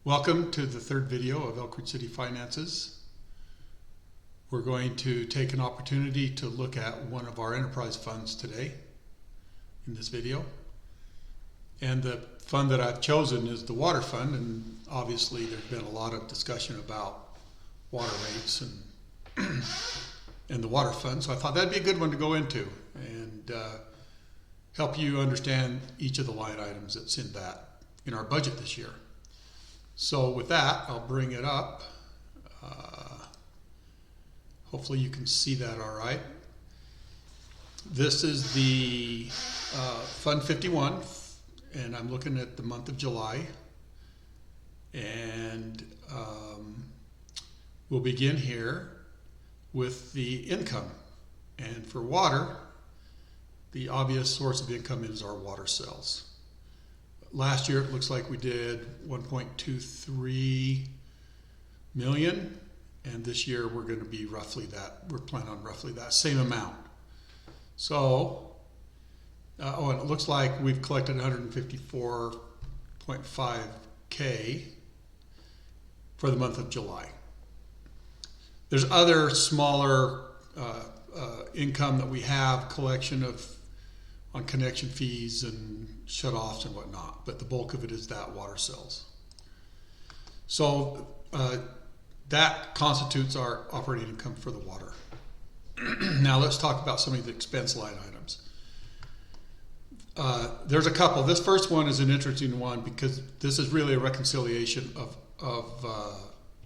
Welcome to the third video of Elk Ridge City Finances. We're going to take an opportunity to look at one of our enterprise funds today in this video. And the fund that I've chosen is the water fund, and obviously there's been a lot of discussion about water rates and the water fund, so I thought that'd be a good one to go into and help you understand each of the line items that's in our budget this year. So with that, I'll bring it up. Hopefully you can see that all right. This is the Fund 51, and I'm looking at the month of July. And we'll begin here with the income. And for water, the obvious source of income is our water sales. Last year, it looks like we did 1.23 million, and this year we're going to be roughly that. We're planning on roughly that same amount. So, and it looks like we've collected 154.5K for the month of July. There's other smaller income that we have, collection on connection fees and shut-offs and whatnot, but the bulk of it is that water sales. So that constitutes our operating income for the water. Now let's talk about some of the expense line items. There's a couple. This first one is an interesting one because this is really a reconciliation of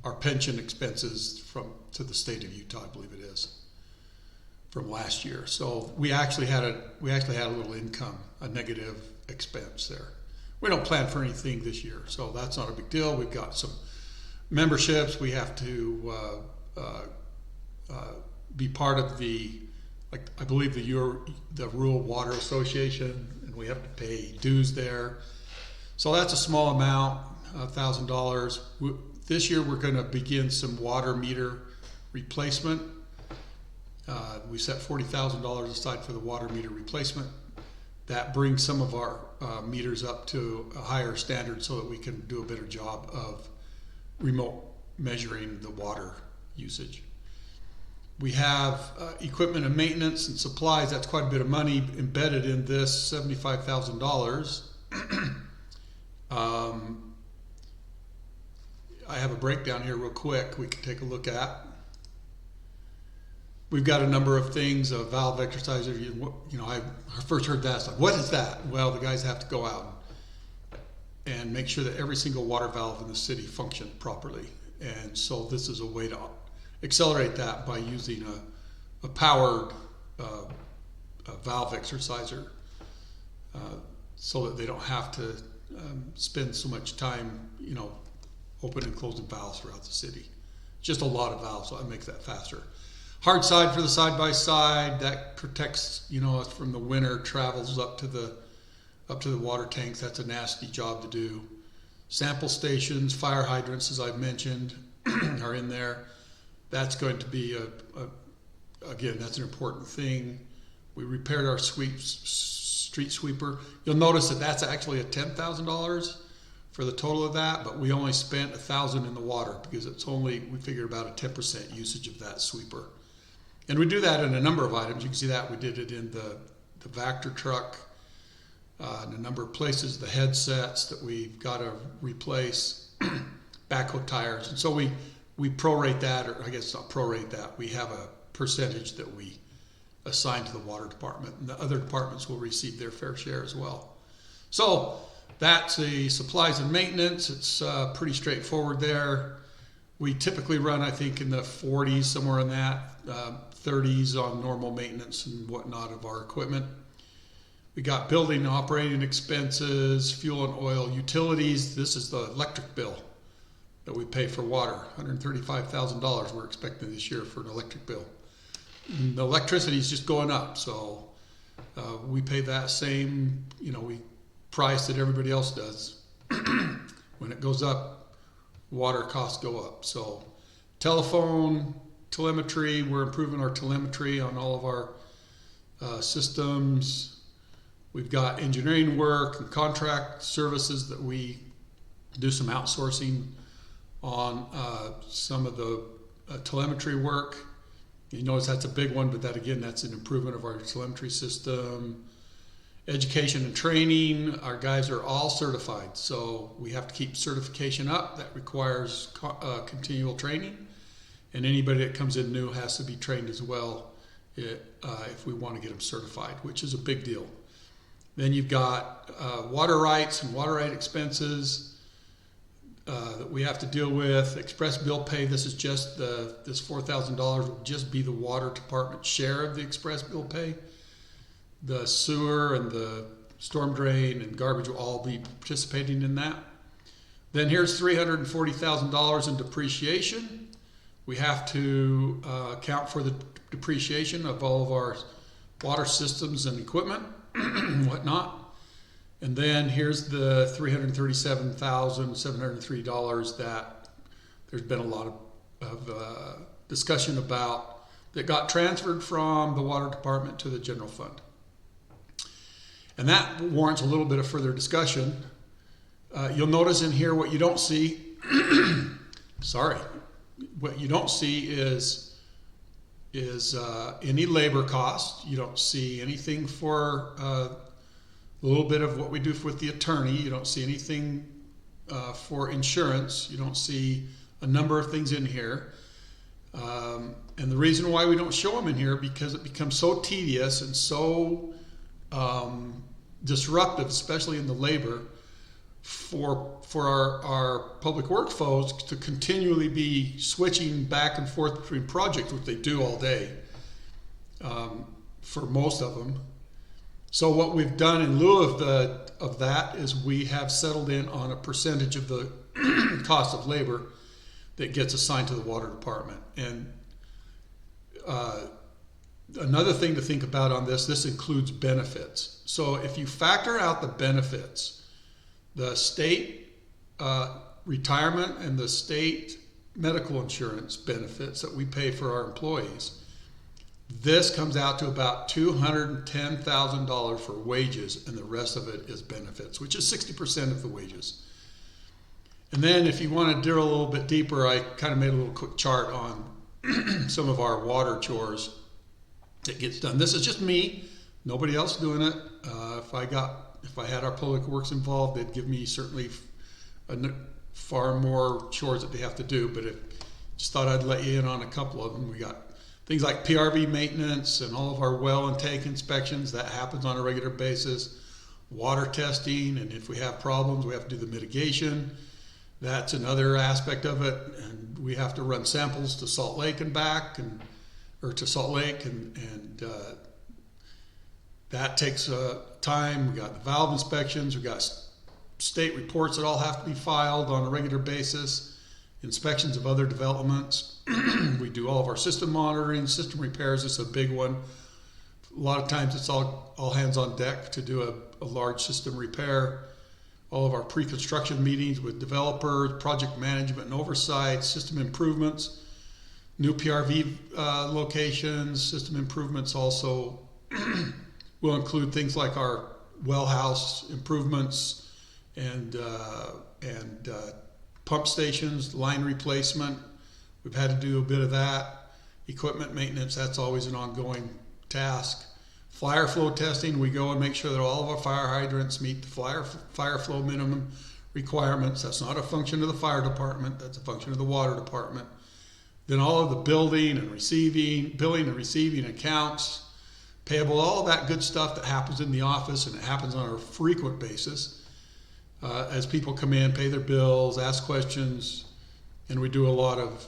our pension expenses to the state of Utah, I believe it is, from last year. So we actually had a little income, a negative expense there. We don't plan for anything this year, so that's not a big deal. We've got some memberships. We have to be part of I believe the Rural Water Association, and we have to pay dues there. So that's a small amount, $1,000. This year we're going to begin some water meter replacement. We set $40,000 aside for the water meter replacement. That brings some of our meters up to a higher standard so that we can do a better job of remote measuring the water usage. We have equipment and maintenance and supplies. That's quite a bit of money embedded in this, $75,000. I have a breakdown here real quick we can take a look at. We've got a number of things, a valve exerciser. I first heard that. It's like, what is that? Well, the guys have to go out and make sure that every single water valve in the city functions properly. And so this is a way to accelerate that by using a powered valve exerciser so that they don't have to spend so much time, opening and closing valves throughout the city. Just a lot of valves, so that makes that faster. Hard side for the side-by-side, that protects us from the winter, travels up to the water tanks. That's a nasty job to do. Sample stations, fire hydrants, as I've mentioned, are in there. That's going to be again, that's an important thing. We repaired our street sweeper. You'll notice that that's actually at $10,000 for the total of that, but we only spent $1,000 in the water because we figured about a 10% usage of that sweeper. And we do that in a number of items. You can see that we did it in the Vector truck, in a number of places, the headsets that we've got to replace, backhoe tires. And so we prorate that, or I guess not prorate that. We have a percentage that we assign to the water department, and the other departments will receive their fair share as well. So that's the supplies and maintenance. It's pretty straightforward there. We typically run, I think, in the 40s, somewhere in that, 30s on normal maintenance and whatnot of our equipment. We got building and operating expenses, fuel and oil, utilities. This is the electric bill that we pay for water, $135,000 we're expecting this year for an electric bill. And the electricity is just going up, so we pay that same, price that everybody else does. When it goes up, water costs go up. So telephone, telemetry, we're improving our telemetry on all of our systems. We've got engineering work and contract services that we do some outsourcing on some of the telemetry work. You notice that's a big one, but that again, that's an improvement of our telemetry system. Education and training, our guys are all certified, so we have to keep certification up. That requires continual training, and anybody that comes in new has to be trained as well if we want to get them certified, which is a big deal. Then you've got water rights and water right expenses that we have to deal with. Express bill pay, this is just this $4,000 will just be the water department share of the express bill pay. The sewer and the storm drain and garbage will all be participating in that. Then here's $340,000 in depreciation. We have to account for the depreciation of all of our water systems and equipment and whatnot. And then here's the $337,703 that there's been a lot of discussion about that got transferred from the water department to the general fund. And that warrants a little bit of further discussion. You'll notice in here what you don't see, what you don't see is any labor cost. You don't see anything for a little bit of what we do with the attorney. You don't see anything for insurance. You don't see a number of things in here. And the reason why we don't show them in here because it becomes so tedious and so disruptive, especially in the labor, for our public works folks to continually be switching back and forth between projects, which they do all day for most of them. So what we've done in lieu of that is we have settled in on a percentage of the cost of labor that gets assigned to the water department. And another thing to think about on this includes benefits. So if you factor out the benefits, the state retirement and the state medical insurance benefits that we pay for our employees, this comes out to about $210,000 for wages, and the rest of it is benefits, which is 60% of the wages. And then if you want to drill a little bit deeper, I kind of made a little quick chart on some of our water chores that gets done. This is just me, nobody else doing it. If I had our public works involved, they'd give me certainly far more chores that they have to do, but just thought I'd let you in on a couple of them. We got things like PRV maintenance and all of our well and tank inspections. That happens on a regular basis. Water testing, and if we have problems, we have to do the mitigation. That's another aspect of it, and we have to run samples to Salt Lake and back, or to Salt Lake, and that takes time. We got the valve inspections, we got state reports that all have to be filed on a regular basis, inspections of other developments. We do all of our system monitoring, system repairs is a big one. A lot of times it's all hands on deck to do a large system repair. All of our pre-construction meetings with developers, project management and oversight, system improvements, new PRV locations, system improvements also will include things like our well house improvements and pump stations, line replacement. We've had to do a bit of that. Equipment maintenance, that's always an ongoing task. Fire flow testing, we go and make sure that all of our fire hydrants meet the fire flow minimum requirements. That's not a function of the fire department, that's a function of the water department. Then all of the billing and receiving accounts, payable, all of that good stuff that happens in the office, and it happens on a frequent basis as people come in, pay their bills, ask questions, and we do a lot of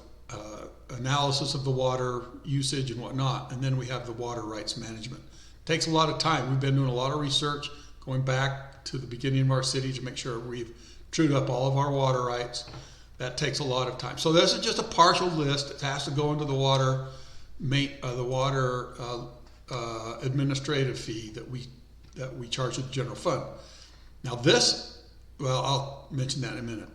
analysis of the water usage and whatnot. And then we have the water rights management. Takes a lot of time. We've been doing a lot of research going back to the beginning of our city to make sure we've trued up all of our water rights. That takes a lot of time. So this is just a partial list. It has to go into the water administrative fee that we charge to the general fund. Now this, well, I'll mention that in a minute.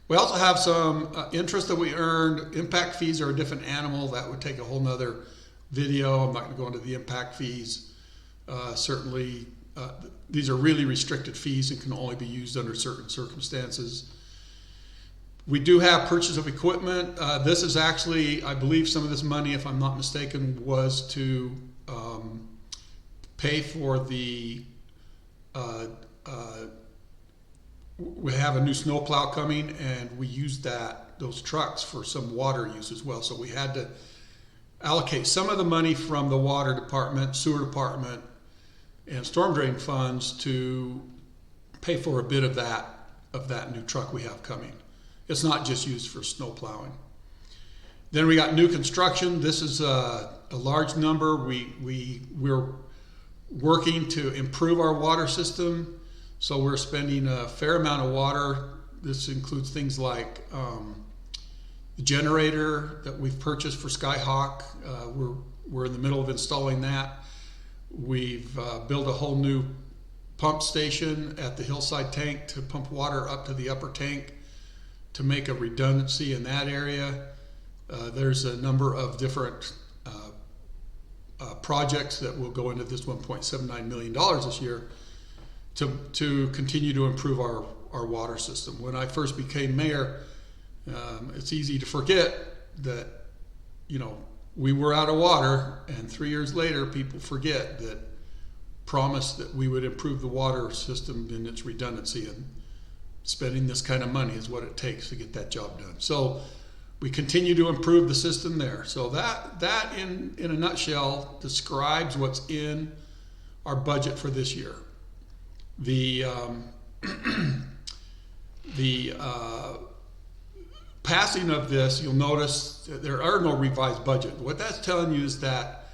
We also have some interest that we earned. Impact fees are a different animal. That would take a whole nother video. I'm not going to go into the impact fees. Certainly these are really restricted fees and can only be used under certain circumstances. We do have purchase of equipment. This is actually, I believe some of this money, if I'm not mistaken, was to pay for the, we have a new snowplow coming, and we used those trucks for some water use as well. So we had to allocate some of the money from the water department, sewer department, and storm drain funds to pay for a bit of that new truck we have coming. It's not just used for snow plowing. Then we got new construction. This is a large number. We're working to improve our water system, so we're spending a fair amount of water. This includes things like the generator that we've purchased for Skyhawk. We're in the middle of installing that. We've built a whole new pump station at the hillside tank to pump water up to the upper tank to make a redundancy in that area. There's a number of different projects that will go into this $1.79 million this year to continue to improve our water system. When I first became mayor, it's easy to forget that, we were out of water, and 3 years later, people forget that promise that we would improve the water system and its redundancy, and spending this kind of money is what it takes to get that job done. So we continue to improve the system there. So that in a nutshell describes what's in our budget for this year. The passing of this, you'll notice that there are no revised budget. What that's telling you is that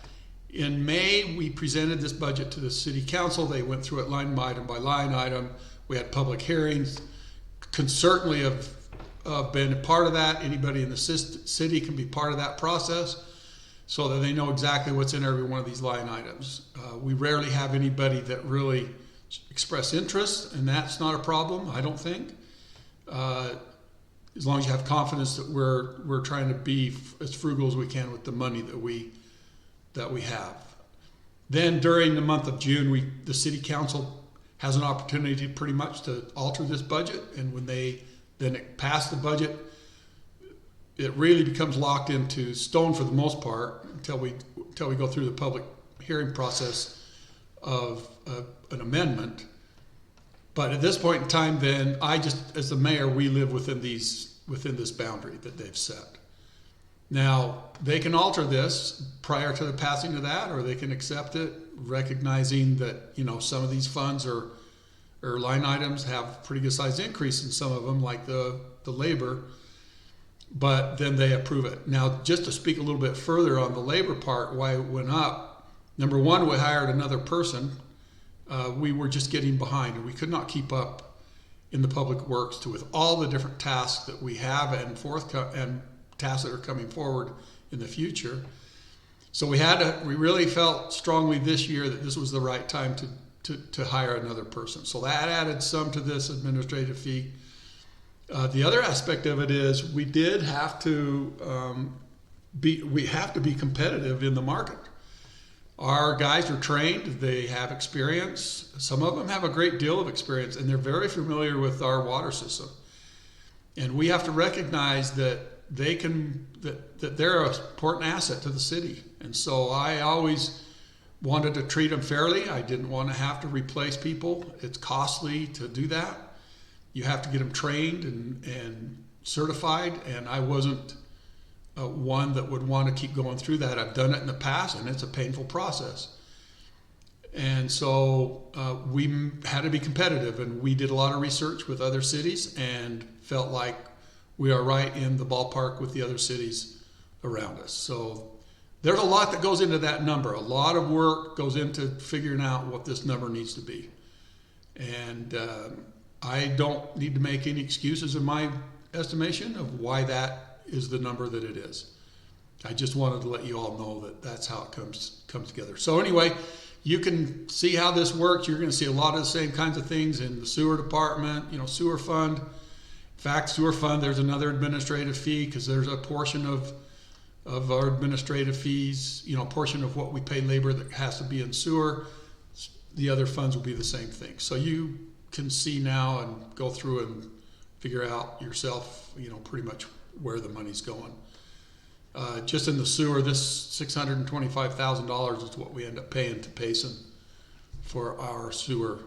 in May, we presented this budget to the city council. They went through it line item by line item. We had public hearings. Can certainly have been a part of that. Anybody in the city can be part of that process so that they know exactly what's in every one of these line items. We rarely have anybody that really express interest, and that's not a problem, I don't think. As long as you have confidence that we're trying to be as frugal as we can with the money that we have. Then during the month of June, the city council has an opportunity pretty much to alter this budget, and when they pass the budget, it really becomes locked into stone for the most part until we go through the public hearing process of an amendment. But at this point in time, then as the mayor, we live within this boundary that they've set. Now, they can alter this prior to the passing of that, or they can accept it, recognizing that, some of these funds or line items have pretty good size increase in some of them, like the labor, but then they approve it. Now, just to speak a little bit further on the labor part, why it went up, number one, we hired another person. We were just getting behind, and we could not keep up in the public works with all the different tasks that we have and tasks that are coming forward in the future. So we really felt strongly this year that this was the right time to hire another person. So that added some to this administrative fee. The other aspect of it is we have to be competitive in the market. Our guys are trained, they have experience. Some of them have a great deal of experience, and they're very familiar with our water system. And we have to recognize that that they're an important asset to the city. And so I always wanted to treat them fairly. I didn't want to have to replace people. It's costly to do that. You have to get them trained and certified, and I wasn't one that would want to keep going through that. I've done it in the past, and it's a painful process. And so we had to be competitive, and we did a lot of research with other cities and felt like we are right in the ballpark with the other cities around us. So there's a lot that goes into that number. A lot of work goes into figuring out what this number needs to be. And I don't need to make any excuses in my estimation of why that is the number that it is. I just wanted to let you all know that that's how it comes together. So anyway, you can see how this works. You're going to see a lot of the same kinds of things in the sewer department, sewer fund. In fact, sewer fund, there's another administrative fee because there's a portion of our administrative fees, portion of what we pay labor that has to be in sewer. the other funds will be the same thing. So you can see now and go through and figure out yourself, pretty much where the money's going. Just in the sewer, this $625,000 is what we end up paying to Payson for our sewer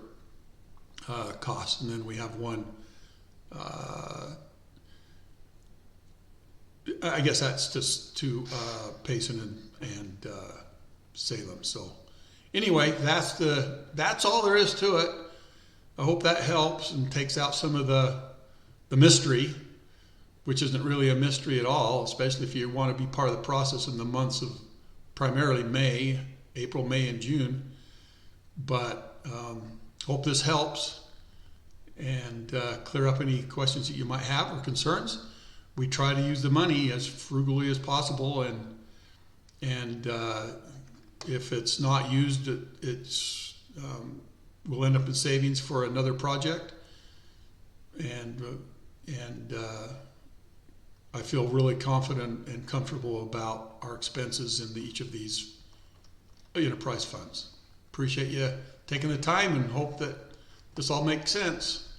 costs. And then we have one, I guess that's just to Payson and Salem. So anyway, that's all there is to it. I hope that helps and takes out some of the mystery, which isn't really a mystery at all, especially if you want to be part of the process in the months of primarily April, May, and June. But hope this helps and clear up any questions that you might have or concerns. We try to use the money as frugally as possible, and if it's not used, it's we'll end up in savings for another project. And I feel really confident and comfortable about our expenses in each of these enterprise funds. Appreciate you taking the time and hope that this all makes sense.